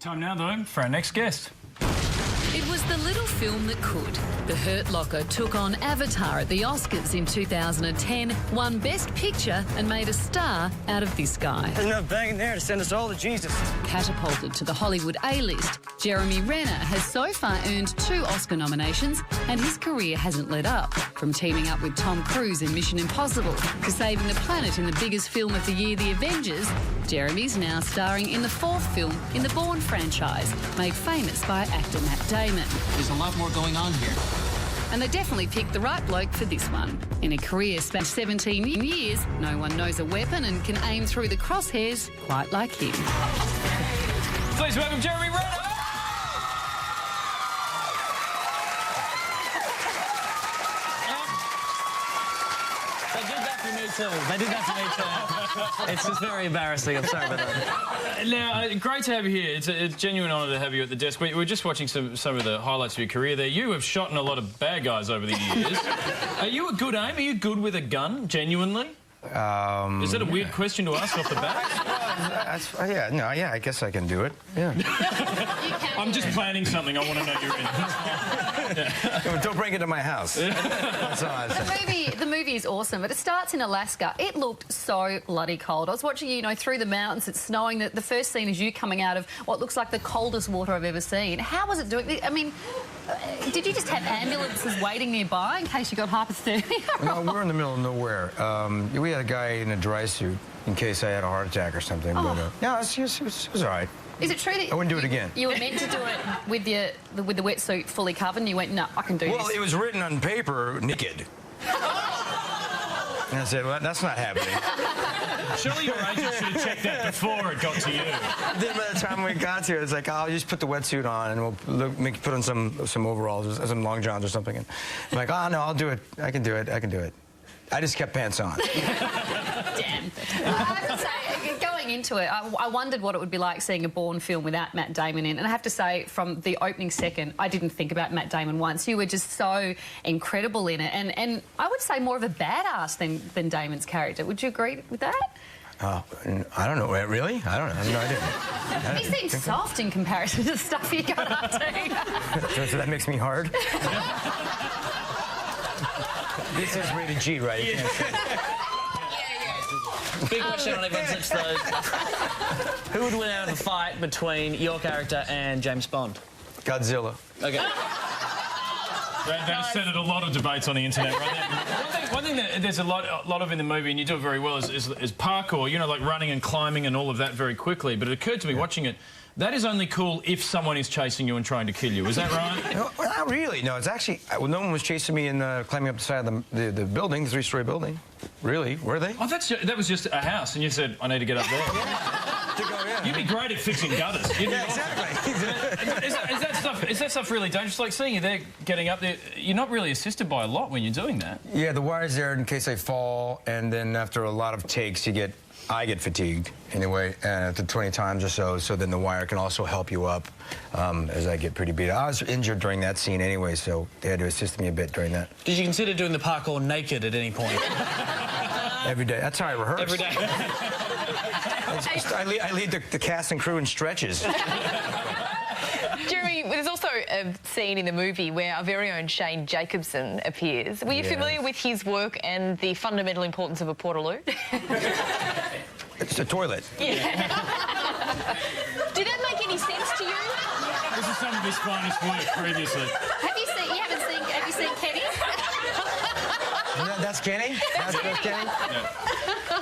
Time now, though, for our next guest. It was the little film that could. The Hurt Locker took on Avatar at the Oscars in 2010, won Best Picture and made a star out of this guy. There's enough bang there to send us all to Jesus. Catapulted to the Hollywood A-list, Jeremy Renner has so far earned 2 Oscar nominations and his career hasn't let up. From teaming up with Tom Cruise in Mission Impossible to saving the planet in the biggest film of the year, The Avengers, Jeremy's now starring in the 4th film in the Bourne franchise, made famous by actor Matt Damon. There's a lot more going on here. And they definitely picked the right bloke for this one. In a career span 17 years, no one knows a weapon and can aim through the crosshairs quite like him. Please welcome Jeremy Renner. They did that for me too. They did that for me too. It's just very embarrassing. I'm sorry about that. Now, great to have you here. It's a genuine honour to have you at the desk. We're just watching some of the highlights of your career there. You have shot in a lot of bad guys over the years. Are you a good aim? Are you good with a gun, genuinely? Is that a weird question to ask off the bat? Yeah, I guess I can do it. Yeah. I'm just planning something. I want to know you're in. Yeah. Don't bring it to my house. That's all I say. The movie is awesome, but it starts in Alaska. It looked so bloody cold. I was watching you, through the mountains. It's snowing. The first scene is you coming out of what looks like the coldest water I've ever seen. How was it doing? I mean, did you just have ambulances waiting nearby in case you got hypothermia? No, we're in the middle of nowhere. We had a guy in a dry suit in case I had a heart attack or something. Oh. But, yeah, it was all right. Is it true that I wouldn't do it again? You were meant to do it with the wetsuit fully covered, and you went, no, I can do this. Well, it was written on paper, naked. And I said, well, that's not happening. Surely your agent should have checked that before it got to you. Then by the time we got to it, it's like, I'll just put the wetsuit on and we'll put on some overalls, or some long johns or something. And I'm like, oh, no, I'll do it. I can do it. I can do it. I just kept pants on. Damn. I have to say, going into it, I wondered what it would be like seeing a Bourne film without Matt Damon in. And I have to say, from the opening second, I didn't think about Matt Damon once. You were just so incredible in it. And I would say more of a badass than Damon's character. Would you agree with that? I don't know. Really? I don't know. I have no idea. He seems soft in comparison to the stuff you got up to. So that makes me hard? This is rated G, right? You can't say. Big question on everyone's lips, though. Who would win out of a fight between your character and James Bond? Godzilla. Okay. That started a lot of debates on the internet right now. One thing that there's a lot of in the movie, and you do it very well, is parkour, like running and climbing and all of that very quickly. But it occurred to me watching it, that is only cool if someone is chasing you and trying to kill you. Is that right? No, not really. No, it's actually... Well, no one was chasing me and climbing up the side of the building, the 3-story building. Really? Were they? Oh, that was just a house, and you said, I need to get up there. You'd be great at fixing gutters. Yeah, exactly. Is that stuff really dangerous? Like, seeing you there getting up there, you're not really assisted by a lot when you're doing that. Yeah, the wire's there in case I fall, and then after a lot of takes, I get fatigued, anyway, after 20 times or so then the wire can also help you up as I get pretty beat up. I was injured during that scene anyway, so they had to assist me a bit during that. Did you consider doing the parkour naked at any point? Every day. That's how I rehearse. Every day. I lead the cast and crew in stretches. Jeremy, there's also a scene in the movie where our very own Shane Jacobson appears. Were you familiar with his work and the fundamental importance of a portaloo? It's a toilet. Yeah. Did that make any sense to you? This is some of his finest work previously. Have you seen Kenny? That's Kenny? That's Kenny? Yeah.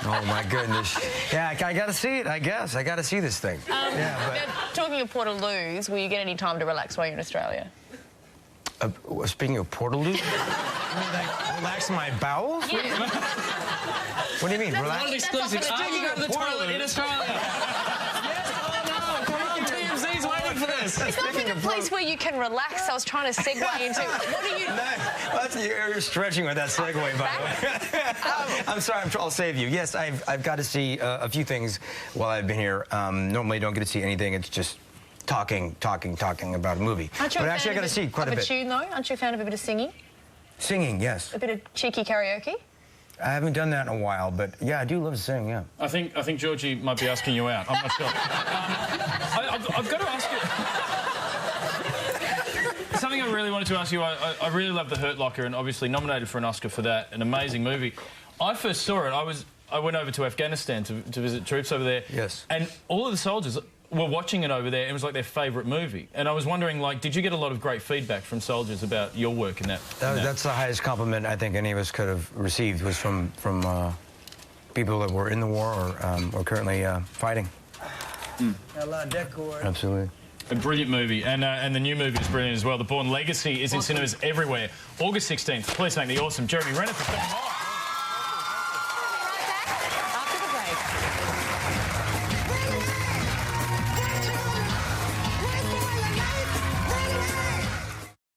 Oh, my goodness. Yeah, I got to see it, I guess. I got to see this thing. Now, talking of portaloos, will you get any time to relax while you're in Australia? Speaking of portaloos? You mean, like, relax my bowels? Yeah. What do you mean, relax? Not an exclusive. Are you going to the toilet in Australia? Yes, oh no, come on, TMZ's waiting for this. It's not like a place where you can relax. I was trying to segue into... What are you... No, you're stretching with that segue, by the way. I'm sorry, I'll save you. Yes, I've got to see a few things while I've been here. Normally, I don't get to see anything. It's just talking about a movie. But actually, I got to see quite a bit. Of a tune, though? Aren't you a fan of a bit of singing? Singing, yes. A bit of cheeky karaoke? I haven't done that in a while, but yeah, I do love to sing, yeah. I think Georgie might be asking you out. I'm not sure. I've got to ask you... really wanted to ask you, I really love The Hurt Locker and obviously nominated for an Oscar for that, an amazing movie. I first saw it, I went over to Afghanistan to visit troops over there. Yes. And all of the soldiers were watching it over there. It was like their favourite movie. And I was wondering, like, did you get a lot of great feedback from soldiers about your work in that? That's the highest compliment I think any of us could have received, was from people that were in the war or currently fighting. A lot of decor. Absolutely. A brilliant movie, and the new movie is brilliant as well. The Bourne Legacy is in cinemas everywhere. August 16th. Please thank the awesome Jeremy Renner for coming on.